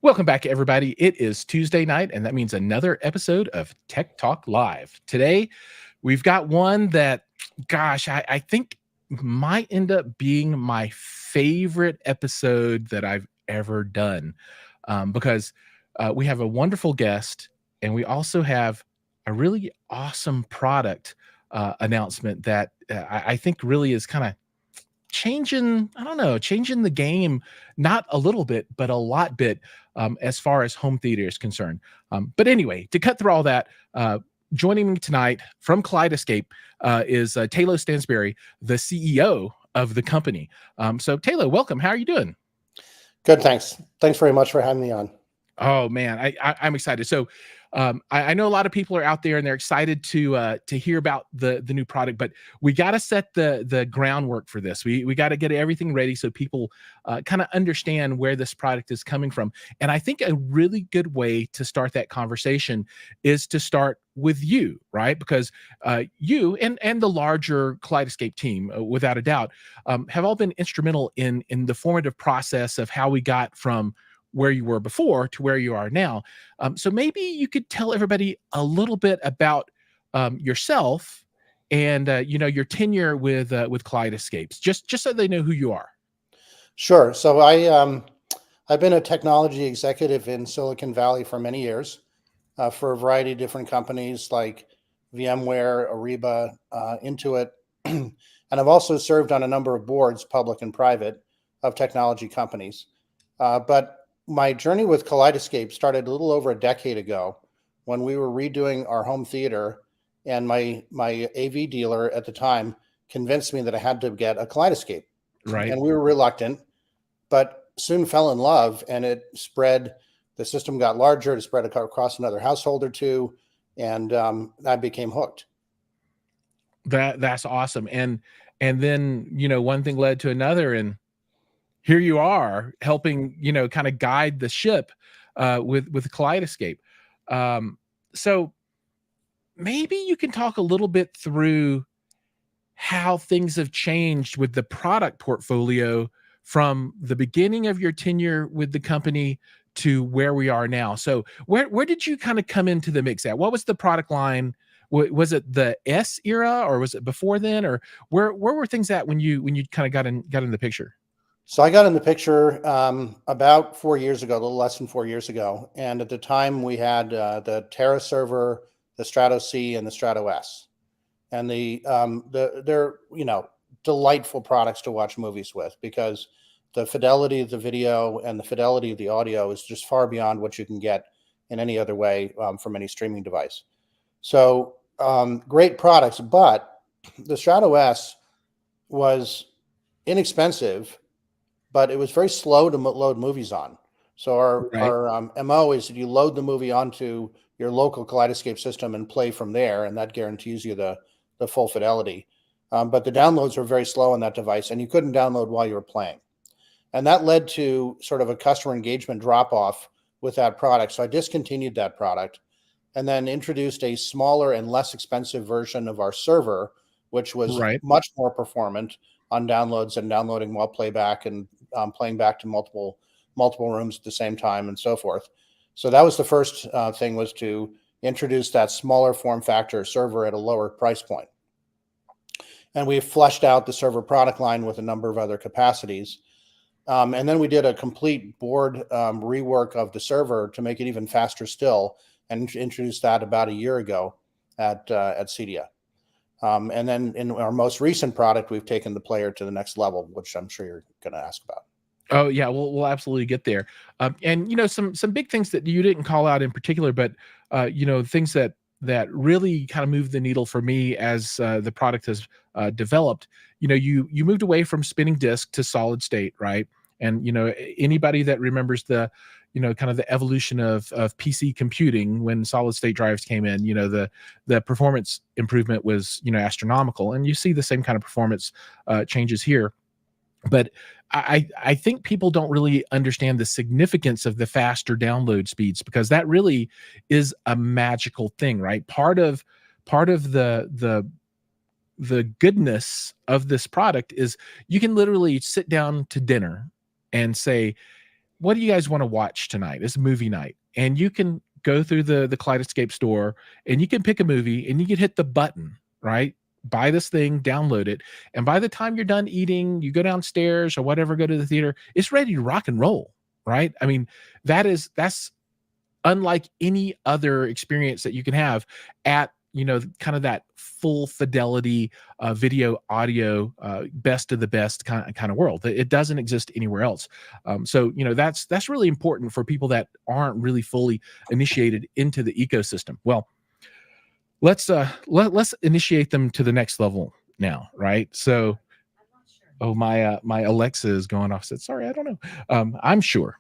Welcome back, everybody. It is Tuesday night, and that means another episode of Tech Talk Live. Today, we've got one that, gosh, I think might end up being my favorite episode that I've ever done because we have a wonderful guest, and we also have a really awesome product announcement that I think really is kind of changing, I don't know, changing the game, not a little bit, but a lot bit, as far as home theater is concerned. But anyway, to cut through all that, joining me tonight from Kaleidescape is Taylor Stansberry, the CEO of the company. So Taylor, welcome. How are you doing? Good, thanks. Thanks very much for having me on. Oh man, I'm excited. So I know a lot of people are out there and they're excited to hear about the new product, but we got to set the groundwork for this. We got to get everything ready so people kind of understand where this product is coming from. And I think a really good way to start that conversation is to start with you, right? Because you and the larger Kaleidescape team, without a doubt, have all been instrumental in the formative process of how we got from where you were before to where you are now. So maybe you could tell everybody a little bit about yourself and your tenure with Kaleidescapes, just so they know who you are. Sure. So I've been a technology executive in Silicon Valley for many years, for a variety of different companies like VMware, Ariba, Intuit, and I've also served on a number of boards, public and private, of technology companies. But my journey with Kaleidescape started a little over a decade ago when we were redoing our home theater, and my AV dealer at the time convinced me that I had to get a Kaleidescape. Right. And we were reluctant, but soon fell in love, and it spread. The system got larger, it spread across another household or two, and I became hooked. That's awesome. And then one thing led to another, and here you are helping kind of guide the ship with Kaleidescape. So maybe you can talk a little bit through how things have changed with the product portfolio from the beginning of your tenure with the company to where we are now. So where did you kind of come into the mix at? What was the product line? Was it the S era, or was it before then, or where were things at when you kind of got in the picture? So I got in the picture about 4 years ago, a little less than 4 years ago. And at the time we had the Terra server, the Strato C, and the Strato S. And they're delightful products to watch movies with, because the fidelity of the video and the fidelity of the audio is just far beyond what you can get in any other way from any streaming device. So great products, but the Strato S was inexpensive, but it was very slow to load movies on. So Right. our MO is that you load the movie onto your local Kaleidescape system and play from there, and that guarantees you the full fidelity. But the downloads were very slow on that device, and you couldn't download while you were playing. And that led to sort of a customer engagement drop-off with that product. So I discontinued that product and then introduced a smaller and less expensive version of our server, which was Right. much more performant on downloads and downloading while playback, and playing back to multiple rooms at the same time, and so forth. So that was the first thing, was to introduce that smaller form factor server at a lower price point. And we fleshed out the server product line with a number of other capacities. And then we did a complete board rework of the server to make it even faster still, and introduced that about a year ago at CEDIA. And then in our most recent product, we've taken the player to the next level, which I'm sure you're going to ask about. Oh yeah, we'll absolutely get there. And some big things that you didn't call out in particular, but things that really kind of moved the needle for me as the product has developed. You moved away from spinning disk to solid state, right? And anybody that remembers the kind of the evolution of PC computing when solid state drives came in, the performance improvement was astronomical, and you see the same kind of performance changes here. But I think people don't really understand the significance of the faster download speeds, because that really is a magical thing, right? Part of the goodness of this product is you can literally sit down to dinner and say, what do you guys want to watch tonight? It's movie night, and you can go through the Kaleidescape store, and you can pick a movie, and you can hit the button, right? Buy this thing, download it, and by the time you're done eating, you go downstairs or whatever, go to the theater, it's ready to rock and roll, right? I mean, that's unlike any other experience that you can have at, kind of that full fidelity video audio, best of the best kind of world. It doesn't exist anywhere else. So that's really important for people that aren't really fully initiated into the ecosystem. Well, let's initiate them to the next level now, right? So, oh, my Alexa is going off. Said, sorry, I don't know. I'm sure.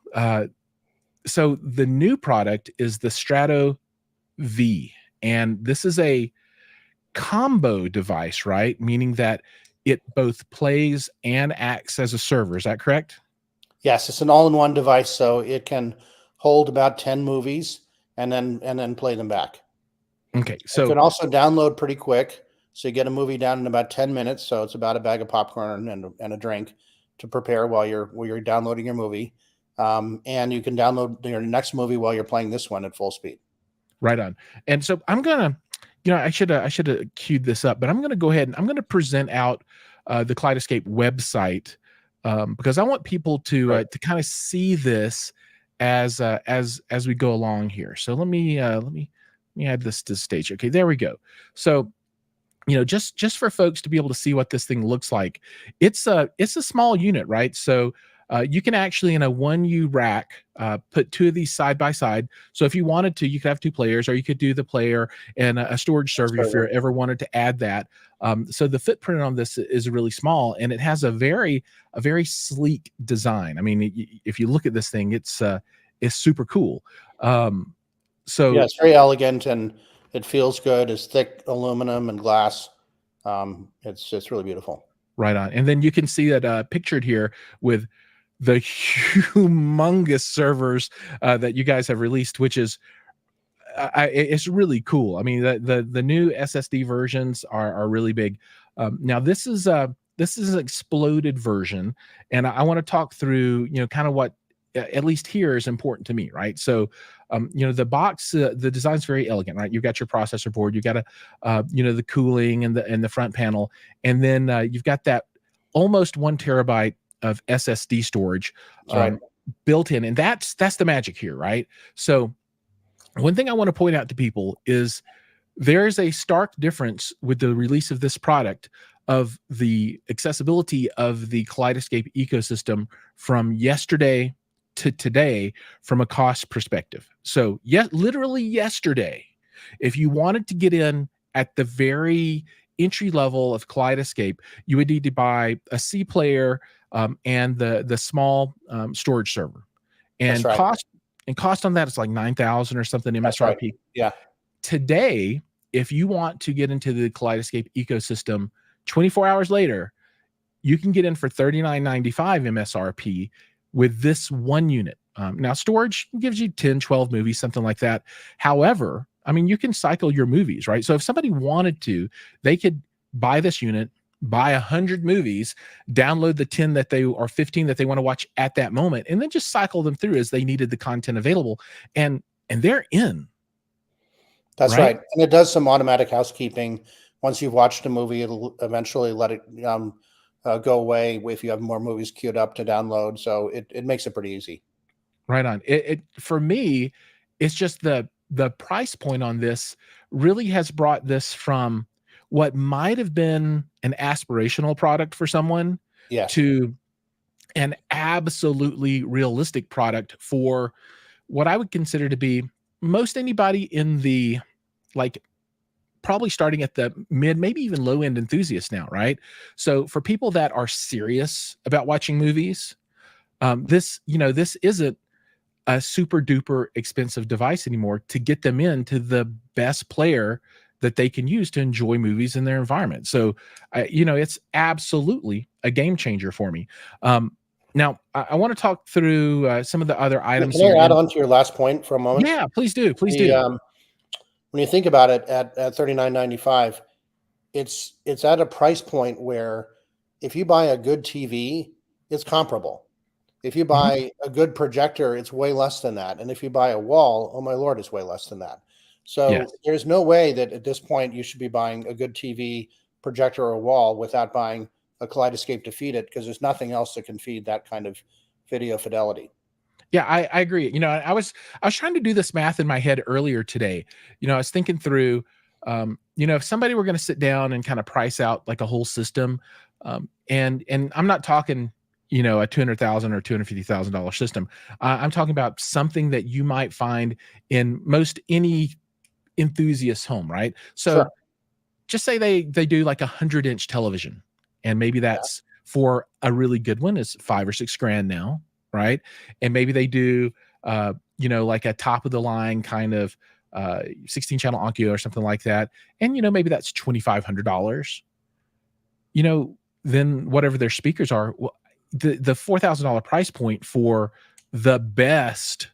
So the new product is the Strato V, and this is a combo device, right? Meaning that it both plays and acts as a server. Is that correct? Yes, it's an all-in-one device, so it can hold about 10 movies and then play them back. Okay, It so can also download pretty quick. So you get a movie down in about 10 minutes. So it's about a bag of popcorn and a drink to prepare while you're downloading your movie. And you can download your next movie while you're playing this one at full speed. right on. And so I'm gonna, I should have queued this up, but I'm gonna go ahead and I'm gonna present out the Kaleidescape website, because I want people to kind of see this as we go along here. So let me add this to the stage. Okay, there we go. So just for folks to be able to see what this thing looks like, it's a small unit, right? So you can actually, in a 1U rack, put two of these side by side. So if you wanted to, you could have two players, or you could do the player and a storage server if you ever wanted to add that. So the footprint on this is really small, and it has a very sleek design. I mean, if you look at this thing, it's super cool. So yeah, it's very elegant and it feels good. It's thick aluminum and glass. It's really beautiful. right on. And then you can see that pictured here with the humongous servers that you guys have released, which is it's really cool. I mean, the new SSD versions are really big. Now this is an exploded version, and I want to talk through kind of what at least here is important to me, right? So the box, the design's very elegant, right? You've got your processor board, you got the cooling and the front panel, and then you've got that almost 1 terabyte of SSD storage built in, and that's the magic here, right? So one thing I want to point out to people is there is a stark difference with the release of this product of the accessibility of the Kaleidescape ecosystem from yesterday to today from a cost perspective. So literally yesterday, if you wanted to get in at the very entry level of Kaleidescape, you would need to buy a C player and the small storage server, and cost on that is like $9,000 or something MSRP. That's right. Yeah. Today, if you want to get into the Kaleidescape ecosystem, 24 hours later, you can get in for $39.95 MSRP with this one unit. Now, storage gives you 10, 12 movies, something like that. However, I mean, you can cycle your movies, right? So if somebody wanted to, they could buy this unit, buy 100 movies, download the 10 that they or 15 that they want to watch at that moment, and then just cycle them through as they needed the content available, and they're in. That's right. And it does some automatic housekeeping. Once you've watched a movie, it'll eventually let it go away if you have more movies queued up to download. So it makes it pretty easy. Right on. It for me, it's just the price point on this really has brought this from what might have been an aspirational product for someone to an absolutely realistic product for what I would consider to be most anybody in the, like, probably starting at the mid, maybe even low end enthusiast now, right? So for people that are serious about watching movies, this isn't a super duper expensive device anymore to get them into the best player that they can use to enjoy movies in their environment. So, it's absolutely a game changer for me. Now, I want to talk through some of the other items. Can I add on to your last point for a moment? Yeah, please do. Please do. When you think about it, at $39.95, it's at a price point where if you buy a good TV, it's comparable. If you Mhm. buy a good projector, it's way less than that. And if you buy a wall, oh my Lord, it's way less than that. So Yes. there's no way that at this point you should be buying a good TV projector or wall without buying a Kaleidescape to feed it, because there's nothing else that can feed that kind of video fidelity. Yeah, I agree. I was trying to do this math in my head earlier today. I was thinking through, if somebody were going to sit down and kind of price out like a whole system, and I'm not talking, a $200,000 or $250,000 system. I'm talking about something that you might find in most any enthusiast home, right? Sure. So just say they do like 100-inch television, and maybe Yeah. that's for a really good one is 5 or 6 grand now, right? And maybe they do like a top of the line kind of 16 channel Onkyo or something like that, and maybe that's $2,500. you know then whatever their speakers are, the $4,000 price point for the best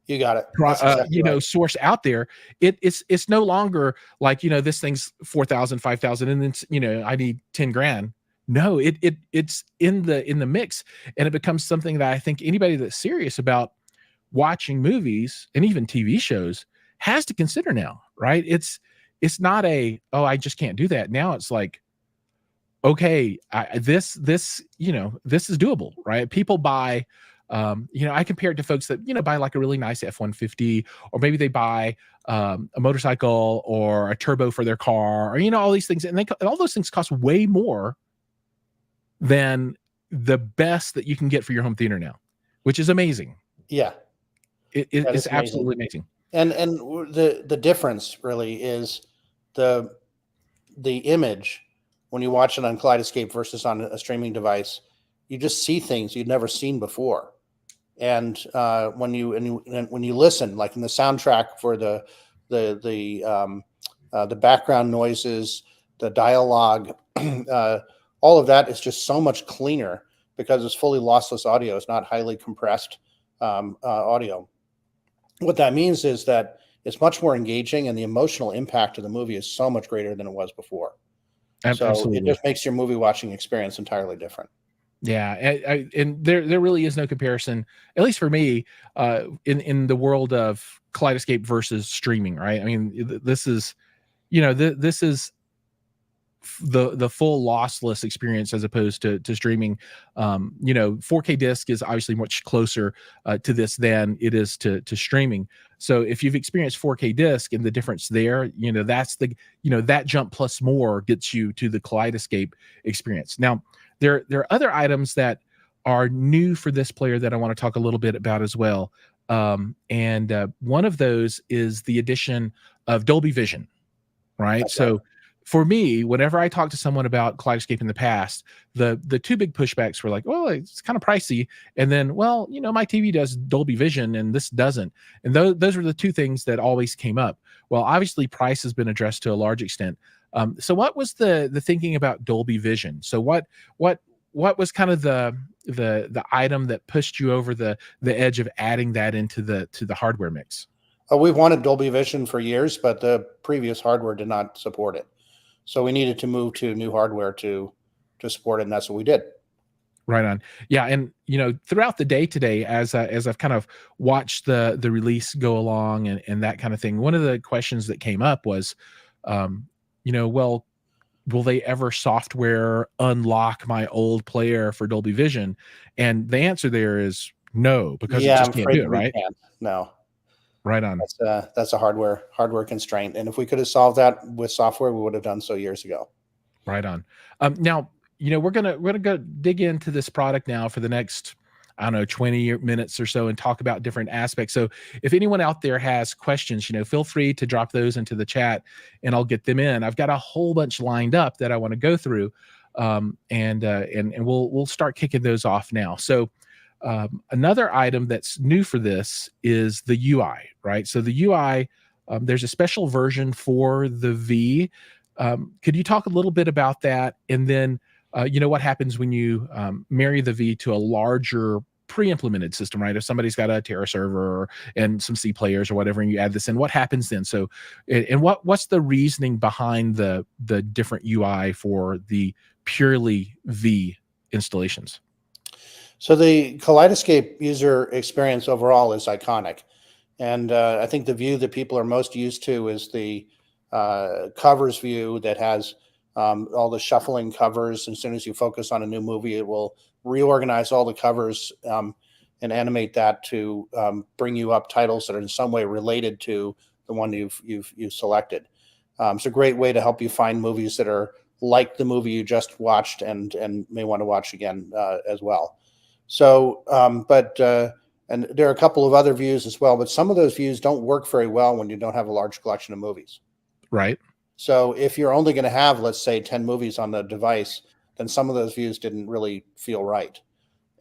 You got it. That's exactly right. source out there, it's no longer like, this thing's 4,000, 5,000, and then I need 10 grand. No, it's in the mix, and it becomes something that I think anybody that's serious about watching movies and even TV shows has to consider now, right? It's not oh, I just can't do that. Now it's like, okay, this is doable, right? People buy, I compare it to folks that, buy like a really nice F-150, or maybe they buy a motorcycle or a turbo for their car, or, all these things. And all those things cost way more than the best that you can get for your home theater now, which is amazing. Yeah, that It's is amazing. absolutely amazing. And the difference really is the the image when you watch it on Kaleidescape versus on a streaming device. You just see things you'd never seen before. And when you listen, like in the soundtrack for the background noises, the dialogue, all of that is just so much cleaner because it's fully lossless audio. It's not highly compressed audio. What that means is that it's much more engaging, and the emotional impact of the movie is so much greater than it was before. So it Absolutely. just makes your movie watching experience entirely different. Yeah, and there really is no comparison, at least for me, in the world of Kaleidescape versus streaming, right? I mean, this is, this is the full lossless experience as opposed to streaming. 4K disc is obviously much closer to this than it is to streaming. So if you've experienced 4K disc and the difference there, that's that jump plus more gets you to the Kaleidescape experience. Now, there are other items that are new for this player that I want to talk a little bit about as well. And one of those is the addition of Dolby Vision, right? That's right. So for me, whenever I talk to someone about Kaleidescape in the past, the two big pushbacks were like, well, it's kind of pricey, and then, well, my TV does Dolby Vision and this doesn't, and those were the two things that always came up. Well, obviously, price has been addressed to a large extent. So, what was the thinking about Dolby Vision? So, what was kind of the item that pushed you over the edge of adding that into the hardware mix? We've wanted Dolby Vision for years, but the previous hardware did not support it. So we needed to move to new hardware to support it, and that's what we did. Right on. Yeah, and throughout the day today, as I've kind of watched the release go along and that kind of thing, one of the questions that came up was, well, will they ever software unlock my old player for Dolby Vision? And the answer there is no, because it Yeah, I'm just can't afraid do it, that we right? can't. No, Right on. that's a hardware constraint, and if we could have solved that with software, we would have done so years ago. Right on. Now, we're gonna go dig into this product now for the next, I don't know, 20 minutes or so, and talk about different aspects. So if anyone out there has questions, feel free to drop those into the chat and I'll get them in. I've got a whole bunch lined up that I want to go through. And we'll start kicking those off now. So another item that's new for this is the UI, right? So the UI, there's a special version for the V. Could you talk a little bit about that? And then, what happens when you marry the V to a larger pre-implemented system, right? If somebody's got a Terra server and some C players or whatever, and you add this in, what happens then? So, and what's the reasoning behind the different UI for the purely V installations? So the Kaleidescape user experience overall is iconic. And I think the view that people are most used to is the covers view that has all the shuffling covers. As soon as you focus on a new movie, it will reorganize all the covers and animate that to bring you up titles that are in some way related to the one you've selected. It's a great way to help you find movies that are like the movie you just watched and may want to watch again as well. So, and there are a couple of other views as well, but some of those views don't work very well when you don't have a large collection of movies. Right. So if you're only going to have, let's say, 10 movies on the device, then some of those views didn't really feel right.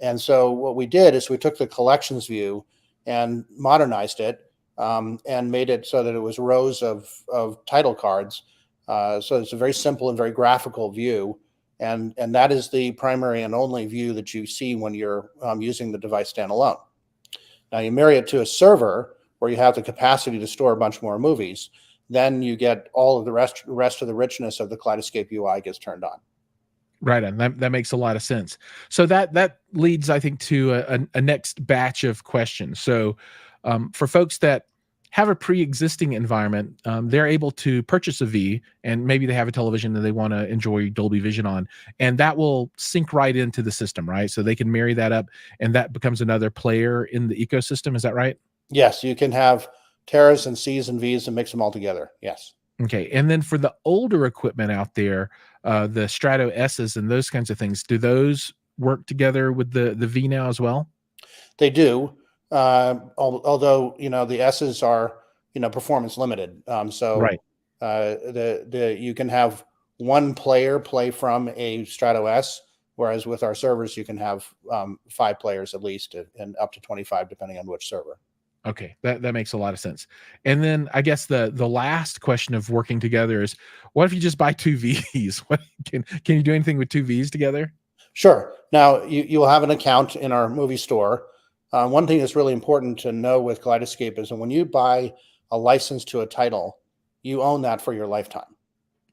And so what we did is we took the collections view and modernized it and made it so that it was rows of title cards. So it's a very simple and very graphical view. And that is the primary and only view that you see when you're using the device standalone. Now you marry it to a server where you have the capacity to store a bunch more movies, then you get all of the rest of the richness of the Kaleidescape UI gets turned on. Right on. That makes a lot of sense. So that leads, I think, to a next batch of questions. So for folks that have a pre-existing environment, they're able to purchase a V, and maybe they have a television that they want to enjoy Dolby Vision on, and that will sync right into the system, right? So they can marry that up, and that becomes another player in the ecosystem. Is that right? Yes, you can have Terras and Cs and Vs and mix them all together. Yes. Okay. And then for the older equipment out there, the Strato S's and those kinds of things, do those work together with the V now as well? They do. Although, the S's are, performance limited. Right. You can have one player play from a Strato S, whereas with our servers, you can have 5 players at least and up to 25, depending on which server. Okay, that makes a lot of sense. And then I guess the last question of working together is, what if you just buy 2 Vs? What can you do anything with 2 Vs together? Sure. Now you'll have an account in our movie store. One thing that's really important to know with Kaleidescape is that when you buy a license to a title, you own that for your lifetime.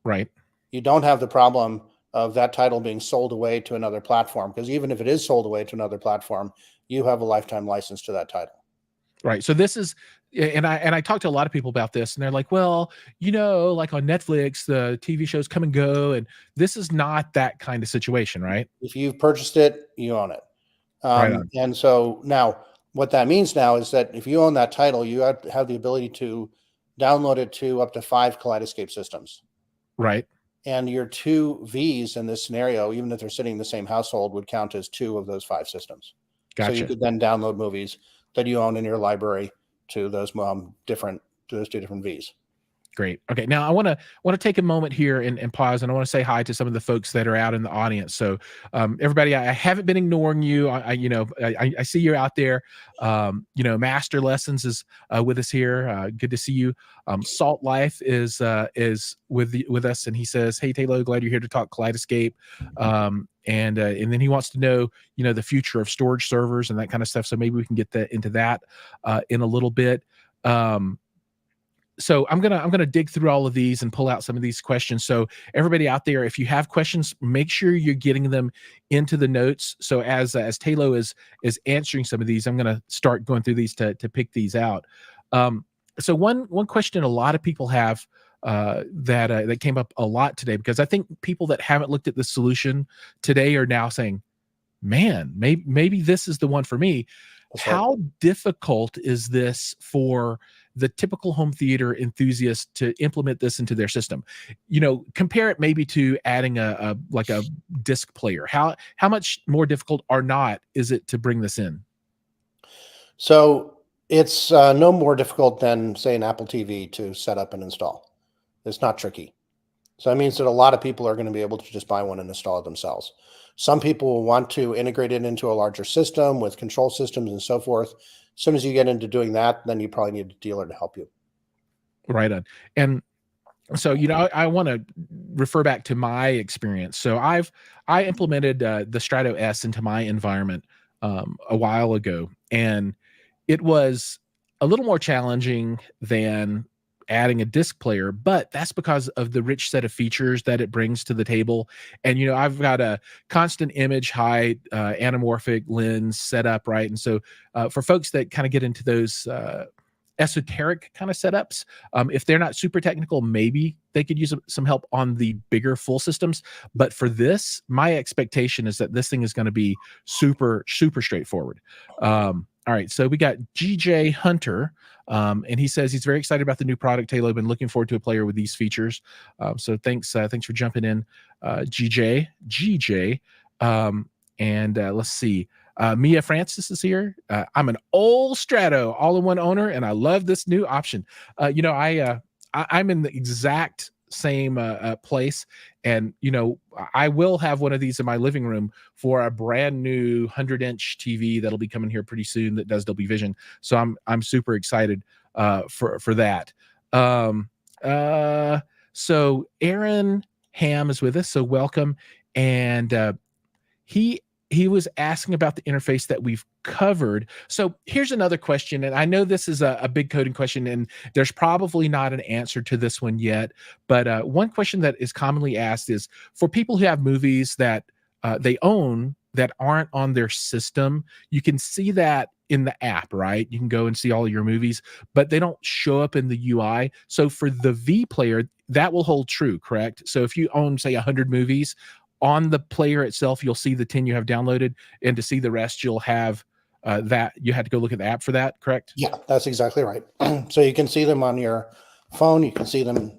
Right. You don't have the problem of that title being sold away to another platform, because even if it is sold away to another platform, you have a lifetime license to that title. Right. So this is, and I talked to a lot of people about this, and they're like, well, like on Netflix, the TV shows come and go, and this is not that kind of situation, right? If you've purchased it, you own it. Right on. And so now what that means now is that if you own that title, you have the ability to download it to up to 5 Kaleidescape systems. Right. And your 2 Vs in this scenario, even if they're sitting in the same household, would count as 2 of those 5 systems. Gotcha. So you could then download movies that you own in your library to those two different Vs. Great. Okay. Now I want to take a moment here and pause, and I want to say hi to some of the folks that are out in the audience. So everybody, I haven't been ignoring you. I see you're out there. Master Lessons is with us here. Good to see you. Salt Life is with us, and he says, "Hey Taylor, glad you're here to talk Kaleidescape." And then he wants to know, the future of storage servers and that kind of stuff. So maybe we can get into that in a little bit. So I'm gonna dig through all of these and pull out some of these questions. So everybody out there, if you have questions, make sure you're getting them into the notes. So as Taylor is answering some of these, I'm gonna start going through these to pick these out. So one question a lot of people have that came up a lot today, because I think people that haven't looked at the solution today are now saying, man, maybe this is the one for me. How difficult is this for the typical home theater enthusiast to implement this into their system? Compare it maybe to adding a disc player. How much more difficult or not is it to bring this in? So it's no more difficult than, say, an Apple TV to set up and install. It's not tricky. So that means that a lot of people are going to be able to just buy one and install it themselves. Some people will want to integrate it into a larger system with control systems and so forth. As soon as you get into doing that, then you probably need a dealer to help you. Right on. And so, I want to refer back to my experience. So I implemented the Strato S into my environment a while ago, and it was a little more challenging than adding a disc player, but that's because of the rich set of features that it brings to the table. And I've got a constant image height, anamorphic lens set up, right? And so for folks that kind of get into those esoteric kind of setups, if they're not super technical, maybe they could use some help on the bigger full systems. But for this, my expectation is that this thing is going to be super straightforward. All right, so we got GJ Hunter, and he says he's very excited about the new product. Halo, been looking forward to a player with these features. So thanks for jumping in, GJ. And let's see. Mia Francis is here. I'm an old Strato all-in-one owner, and I love this new option. I'm in the exact same place, and I will have one of these in my living room for a brand new 100-inch TV that'll be coming here pretty soon that does Dolby Vision. So I'm super excited for that. So Aaron Ham is with us, so welcome. And he was asking about the interface that we've covered. So here's another question, and I know this is a big coding question, and there's probably not an answer to this one yet, but one question that is commonly asked is, for people who have movies that they own that aren't on their system, you can see that in the app, right? You can go and see all of your movies, but they don't show up in the UI. So for the V player, that will hold true, correct? So if you own, say, 100 movies, on the player itself, you'll see the 10 you have downloaded, and to see the rest, you'll have that. You had to go look at the app for that, correct? Yeah, that's exactly right. So you can see them on your phone, you can see them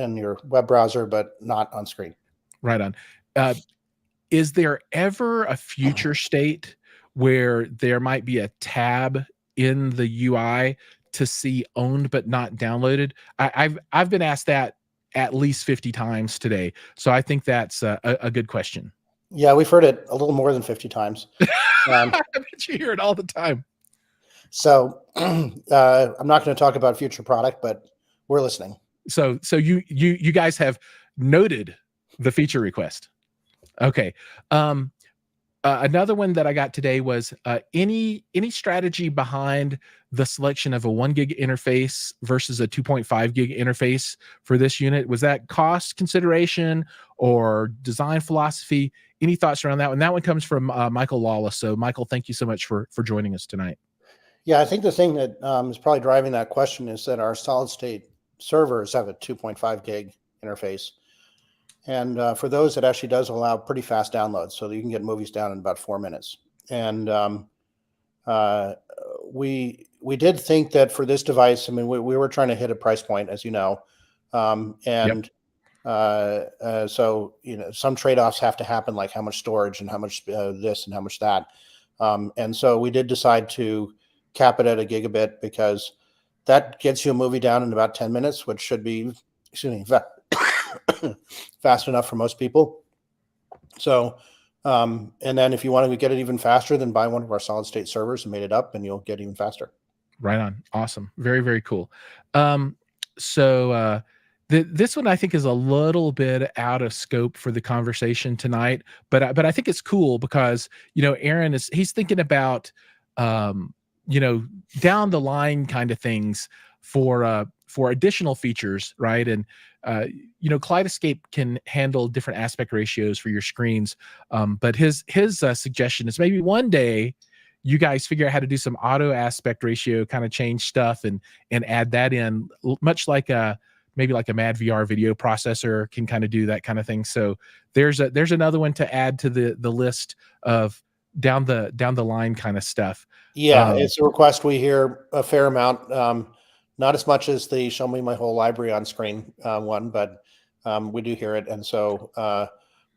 in your web browser, but not on screen. Right on. Is there ever a future state where there might be a tab in the UI to see owned but not downloaded? I've been asked that at least 50 times today. So I think that's a good question. Yeah, we've heard it a little more than 50 times. I bet you hear it all the time. So I'm not going to talk about future product, but we're listening. So you guys have noted the feature request. Okay. Another one that I got today was any strategy behind the selection of a 1 gig interface versus a 2.5 gig interface for this unit? Was that cost consideration or design philosophy? Any thoughts around that one? That one comes from Michael Lawless. So Michael, thank you so much for joining us tonight. Yeah, I think the thing that is probably driving that question is that our solid state servers have a 2.5 gig interface. And for those, it actually does allow pretty fast downloads, so that you can get movies down in about 4 minutes. And we did think that for this device, I mean, we were trying to hit a price point, as you know, so some trade-offs have to happen, like how much storage and how much this and how much that. And so we did decide to cap it at 1 gigabit, because that gets you a movie down in about 10 minutes, which should be, fast enough for most people. So, and then if you want to get it even faster, then buy one of our solid state servers and mate it up, and you'll get even faster. Right on. Awesome. Very, very cool. This one I think is a little bit out of scope for the conversation tonight, but I think it's cool because, Aaron he's thinking about, down the line kind of things for additional features, right? And Kaleidescape can handle different aspect ratios for your screens, but his suggestion is maybe one day you guys figure out how to do some auto aspect ratio kind of change stuff and add that in, much like maybe like a Mad VR video processor can kind of do that kind of thing. So there's another one to add to the list of down the line kind of stuff. Yeah, it's a request we hear a fair amount. Not as much as the show me my whole library on screen one, but we do hear it. And so,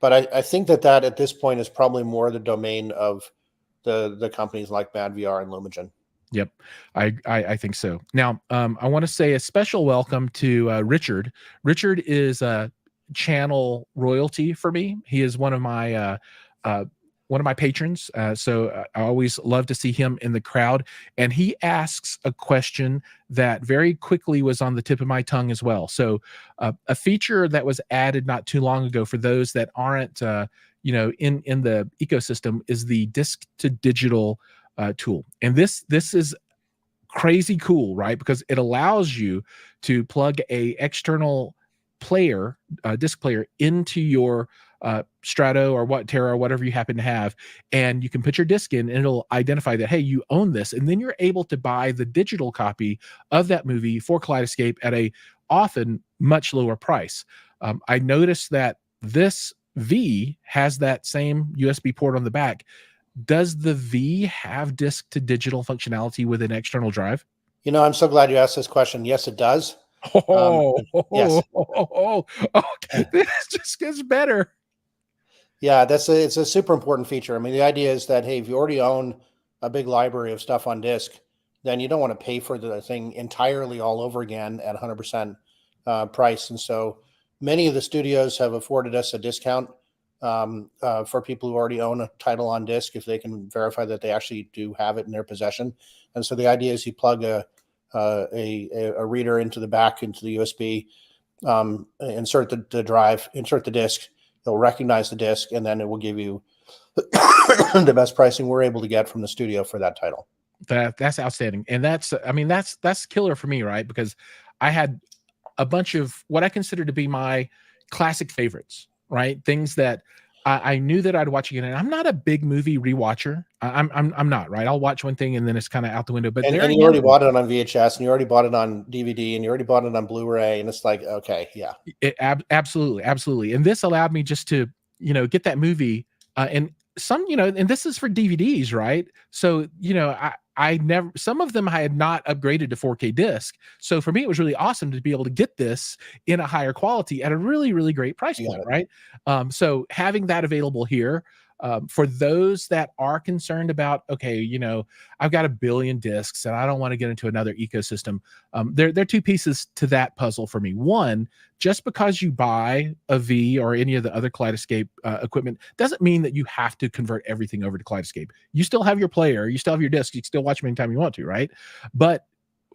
but I think that at this point is probably more the domain of the companies like Mad VR and Lumagen. Yep, I think so. Now, I want to say a special welcome to Richard. Richard is a channel royalty for me. He is one of my patrons. So I always love to see him in the crowd. And he asks a question that very quickly was on the tip of my tongue as well. So a feature that was added not too long ago for those that aren't, in the ecosystem is the disc to digital tool. And this is crazy cool, right? Because it allows you to plug a external player, disc player, into your Strato or Terra or whatever you happen to have, and you can put your disc in, and it'll identify that, hey, you own this, and then you're able to buy the digital copy of that movie for Kaleidescape at a often much lower price. I noticed that this V has that same USB port on the back. Does the V have disc to digital functionality with an external drive? I'm so glad you asked this question. Yes, it does. Oh, Yes. okay. This just gets better. Yeah, it's a super important feature. I mean, the idea is that, hey, if you already own a big library of stuff on disk, then you don't want to pay for the thing entirely all over again at 100% price. And so many of the studios have afforded us a discount for people who already own a title on disk if they can verify that they actually do have it in their possession. And so the idea is you plug a reader into the back, into the USB, insert the drive, insert the disk. It'll recognize the disc, and then it will give you the best pricing we're able to get from the studio for that title. That's outstanding. And that's killer for me, right? Because I had a bunch of what I consider to be my classic favorites, right? Things that I knew that I'd watch again. And I'm not a big movie rewatcher. I'm not, right? I'll watch one thing and then it's kind of out the window. But and you already bought it on VHS, and you already bought it on DVD, and you already bought it on Blu-ray, and it's like, okay, yeah, absolutely. And this allowed me just to get that movie and some and this is for DVDs, right? So I never, some of them I had not upgraded to 4K disc. So for me, it was really awesome to be able to get this in a higher quality at a really, really great price point, right? So having that available here, for those that are concerned about, okay, I've got 1 billion discs and I don't want to get into another ecosystem. There are two pieces to that puzzle for me. One, just because you buy a V or any of the other Kaleidescape equipment doesn't mean that you have to convert everything over to Kaleidescape. You still have your player, you still have your disc, you can still watch them anytime you want to, right? But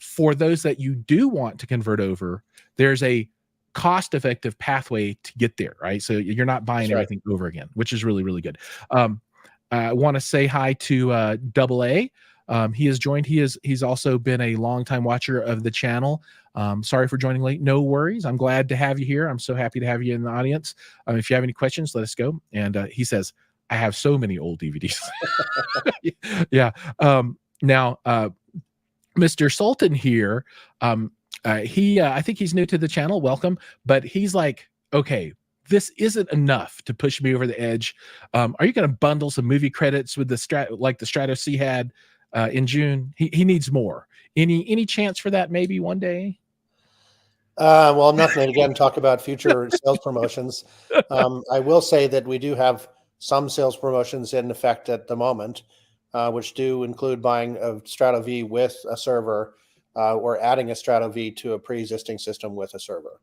for those that you do want to convert over, there's a cost-effective pathway to get there, right? So you're not buying everything over again, which is really, really good. I want to say hi to Double A. He has joined. He's also been a longtime watcher of the channel. Sorry for joining late. No worries. I'm glad to have you here. I'm so happy to have you in the audience. If you have any questions, let us go. And he says, I have so many old DVDs. Yeah. Now, Mr. Sultan here, I think he's new to the channel. Welcome. But he's like, okay, this isn't enough to push me over the edge. Are you going to bundle some movie credits with the Strato C had in June? He needs more. Any chance for that maybe one day? Well, I'm not going to again talk about future sales promotions. I will say that we do have some sales promotions in effect at the moment, which do include buying a Strato V with a server, or adding a Strato V to a pre-existing system with a server.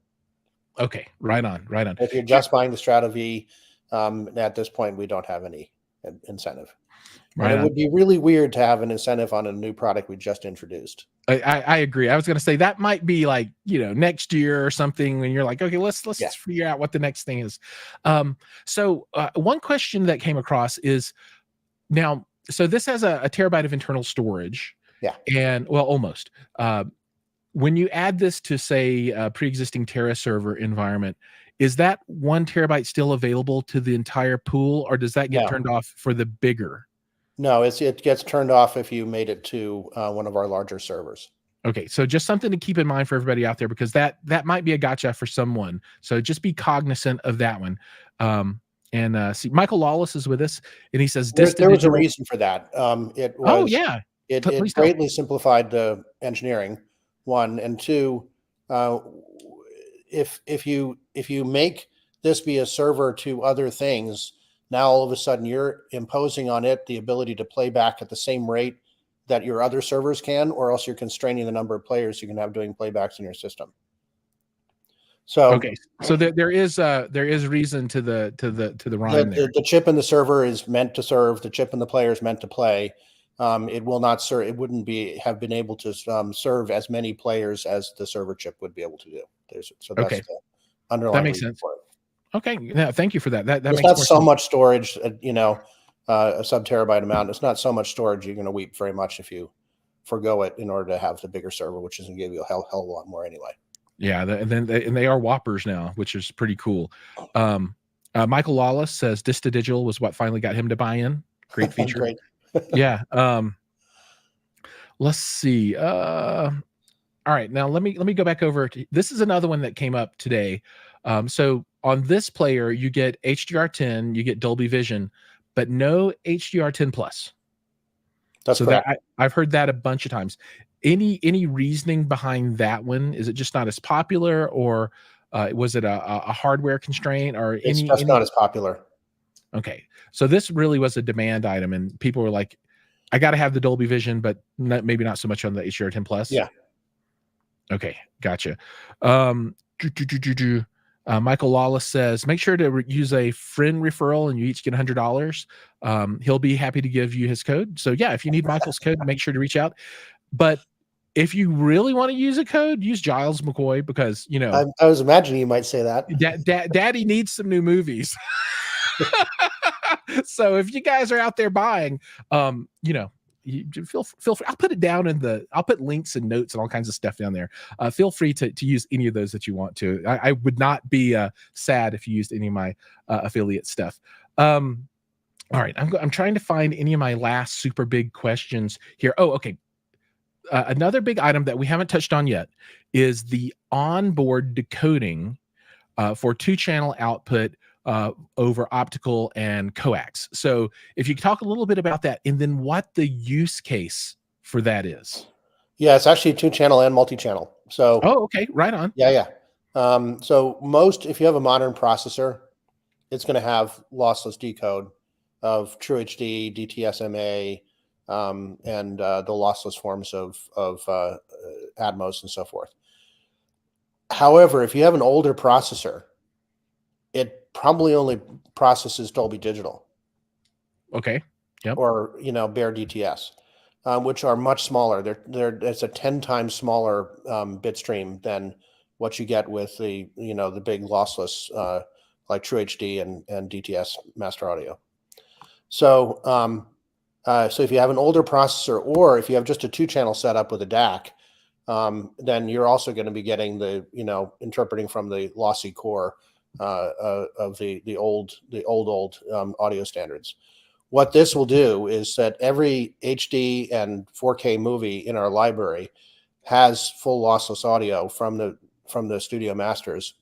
Okay, right on. If you're just buying the Strato V, at this point, we don't have any incentive. And it would be really weird to have an incentive on a new product we just introduced. I agree. I was going to say that might be like, next year or something when you're like, okay, let's figure out what the next thing is. So one question that came across is now, so this has a terabyte of internal storage. Yeah. And well, almost. When you add this to say a pre-existing Terra server environment, is that 1 terabyte still available to the entire pool, or does that get turned off for the bigger? No, it gets turned off if you made it to one of our larger servers. Okay, so just something to keep in mind for everybody out there, because that might be a gotcha for someone. So just be cognizant of that one. See, Michael Lawless is with us, and he says there was a reason for that. It was it greatly simplified the engineering. 1 and 2. If you make this be a server to other things, now all of a sudden you're imposing on it the ability to play back at the same rate that your other servers can, or else you're constraining the number of players you can have doing playbacks in your system. So okay, so there is reason to the rhyme there. The chip in the server is meant to serve. The chip in the player is meant to play. It will not serve. It wouldn't have been able to serve as many players as the server chip would be able to do. That's the underlying. That makes sense. For it. Okay, yeah, thank you for that. That makes not so sense. Much storage. A sub terabyte amount. It's not so much storage. You're going to weep very much if you forgo it in order to have the bigger server, which is going to give you a hell of a lot more anyway. Yeah, and they are Whoppers now, which is pretty cool. Michael Lawless says Digital was what finally got him to buy in. Great feature. Great. Yeah. Let's see. All right, now let me go back over to, this is another one that came up today. So on this player, you get HDR10, you get Dolby Vision, but no HDR10 Plus. That's so correct. that I've heard that a bunch of times. Any reasoning behind that one? Is it just not as popular, or was it a hardware constraint, or It's just not as popular? Okay, so this really was a demand item, and people were like, "I got to have the Dolby Vision, but maybe not so much on the HDR10 Plus." Yeah. Okay, gotcha. Michael Lawless says, make sure to use a friend referral and you each get $100. He'll be happy to give you his code. So yeah, if you need Michael's code, make sure to reach out. But if you really want to use a code, use Giles McCoy, because, you know, I was imagining you might say that. Daddy needs some new movies. So if you guys are out there buying, you know, you feel free. I'll put it down I'll put links and notes and all kinds of stuff down there. Feel free to use any of those that you want to. I would not be sad if you used any of my affiliate stuff. All right, I'm trying to find any of my last super big questions here. Oh, okay. Another big item that we haven't touched on yet is the onboard decoding for 2-channel output over optical and coax. So if you could talk a little bit about that, and then what the use case for that is. Yeah, it's actually 2-channel and multi-channel. So okay, right on. Yeah. So if you have a modern processor, it's going to have lossless decode of True HD, DTSMA, and the lossless forms of Atmos and so forth. However, if you have an older processor, it probably only processes Dolby Digital. Okay. Yep. Or bare DTS, which are much smaller. It's a 10 times smaller bit stream than what you get with the big lossless like True HD and DTS master audio. So so if you have an older processor, or if you have just a 2-channel setup with a DAC, then you're also going to be getting the interpreting from the lossy core of the old audio standards. What this will do is that every HD and 4K movie in our library has full lossless audio from the studio masters,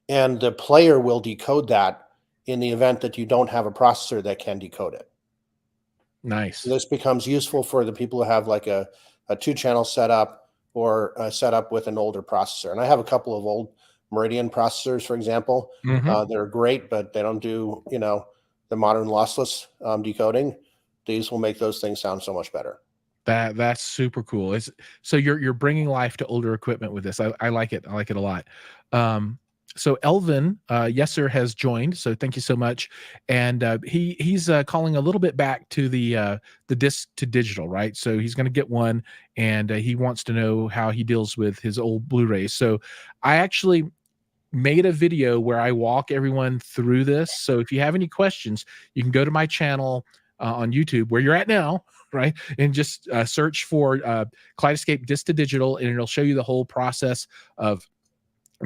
and the player will decode that in the event that you don't have a processor that can decode it. Nice. So this becomes useful for the people who have like a 2-channel setup, or a setup with an older processor. And I have a couple of old Meridian processors, for example. They're great, but they don't do the modern lossless decoding. These will make those things sound so much better. That's super cool. So you're bringing life to older equipment with this. I like it. I like it a lot. So Elvin, yes sir, has joined. So thank you so much. And he's calling a little bit back to the disc to digital, right? So he's going to get one, and he wants to know how he deals with his old Blu-rays. So I actually made a video where I walk everyone through this. So if you have any questions, you can go to my channel on YouTube, where you're at now, right? And just search for Kaleidescape disc to digital, and it'll show you the whole process of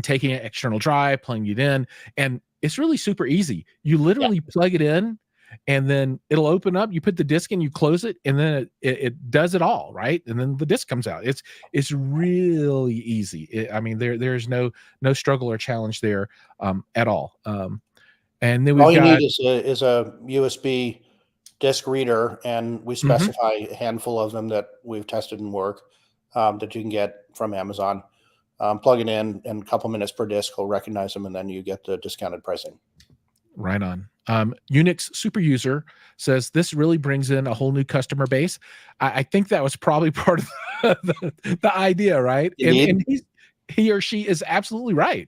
taking an external drive, plugging it in, and it's really super easy. You literally plug it in, and then it'll open up. You put the disc in, you close it, and then it does it all, right? And then the disc comes out. It's really easy. I mean, there's no struggle or challenge there at all. And then all you need is a USB disc reader, and we specify a handful of them that we've tested and work that you can get from Amazon. Plug it in, and a couple minutes per disc will recognize them, and then you get the discounted pricing. Right on. Unix super user says this really brings in a whole new customer base. I think that was probably part of the idea, right? And he or she is absolutely right.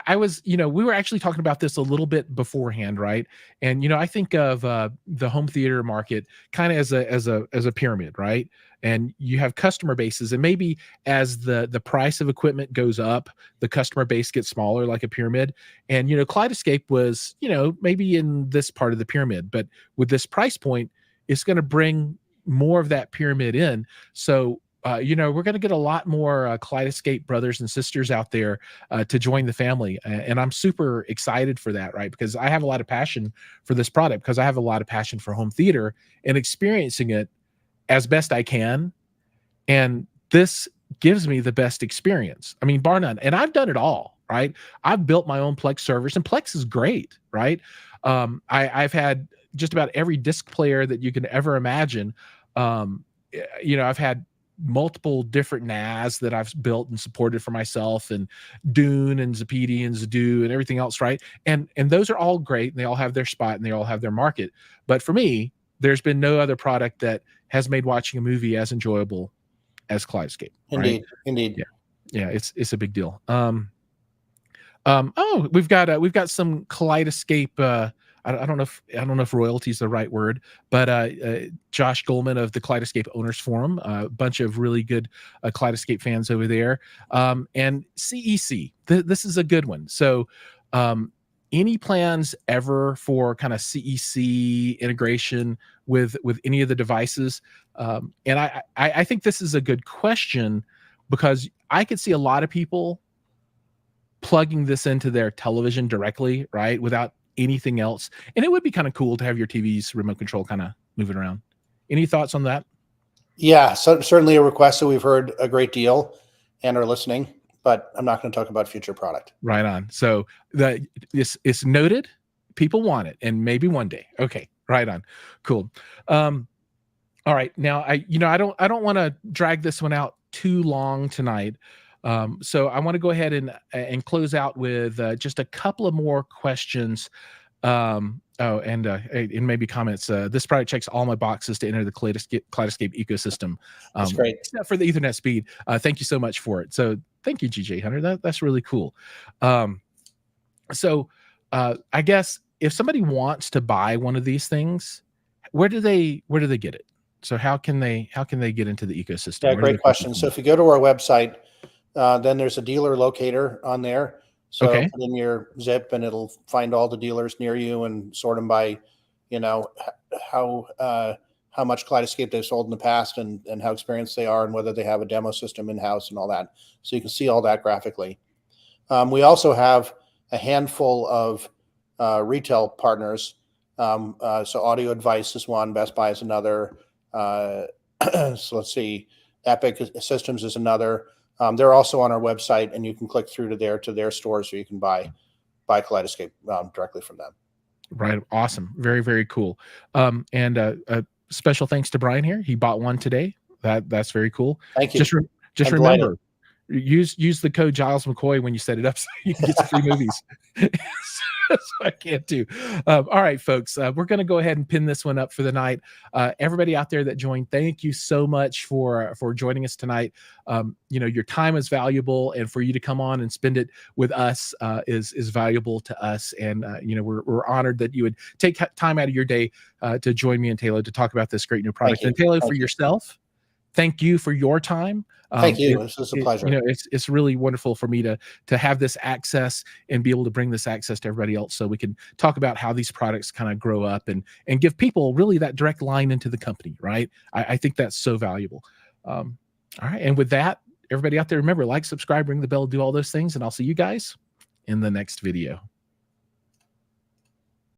I was, we were actually talking about this a little bit beforehand, right? And I think of the home theater market kind of as a pyramid, right? And you have customer bases, and maybe as the price of equipment goes up, the customer base gets smaller, like a pyramid. And Kaleidescape was, maybe in this part of the pyramid, but with this price point, it's going to bring more of that pyramid in. So, we're going to get a lot more Kaleidescape brothers and sisters out there to join the family. And I'm super excited for that, right? Because I have a lot of passion for this product, because I have a lot of passion for home theater and experiencing it as best I can. And this gives me the best experience. I mean, bar none. And I've done it all, right? I've built my own Plex servers, and Plex is great, right? I've had just about every disc player that you can ever imagine. I've had multiple different NAS that I've built and supported for myself, and Dune and Zapedi and Zadoo and everything else, right? And those are all great, and they all have their spot and they all have their market. But for me, there's been no other product that has made watching a movie as enjoyable as Kaleidescape. Indeed, right? indeed. Yeah, it's a big deal. We've got some Kaleidescape. I don't know if royalty is the right word, but Josh Goldman of the Kaleidescape Owners Forum, a bunch of really good Kaleidescape fans over there, and CEC. This is a good one. So, any plans ever for kind of CEC integration with any of the devices? And I think this is a good question, because I could see a lot of people plugging this into their television directly, right, without anything else. And it would be kind of cool to have your TV's remote control kind of moving around. Any thoughts on that? Yeah, so certainly a request that we've heard a great deal and are listening, but I'm not going to talk about future product. Right on. So it's noted. People want it, and maybe one day. Okay, right on. Cool. All right. Now I don't want to drag this one out too long tonight. So I want to go ahead and close out with just a couple of more questions. And maybe comments. This product checks all my boxes to enter the Kaleidescape ecosystem. That's great. Except for the Ethernet speed. Thank you so much for it. So thank you, GJ Hunter. That's really cool. So I guess if somebody wants to buy one of these things, where do they get it? So how can they get into the ecosystem? Yeah, great question. So if you go to our website, then there's a dealer locator on there. So Okay. put in your zip and it'll find all the dealers near you and sort them by, how much Kaleidescape they've sold in the past and how experienced they are and whether they have a demo system in-house and all that. So you can see all that graphically. We also have a handful of retail partners. So Audio Advice is one, Best Buy is another. So let's see, Epic Systems is another. They're also on our website, and you can click through to their stores, so you can buy Kaleidescape directly from them. Right. Awesome. Very, very cool. And a special thanks to Brian here. He bought one today. That's very cool. Thank you. Just remember, use the code Giles McCoy when you set it up, so you can get some free movies. So I can't do. All right, folks, we're going to go ahead and pin this one up for the night. Everybody out there that joined, thank you so much for joining us tonight. Your time is valuable, and for you to come on and spend it with us is valuable to us. And we're honored that you would take time out of your day to join me and Taylor to talk about this great new product. And Taylor, for yourself, thank you for your time. Thank you. This is a pleasure. It's really wonderful for me to have this access and be able to bring this access to everybody else, so we can talk about how these products kind of grow up and give people really that direct line into the company, right? I think that's so valuable. All right. And with that, everybody out there, remember, like, subscribe, ring the bell, do all those things, and I'll see you guys in the next video.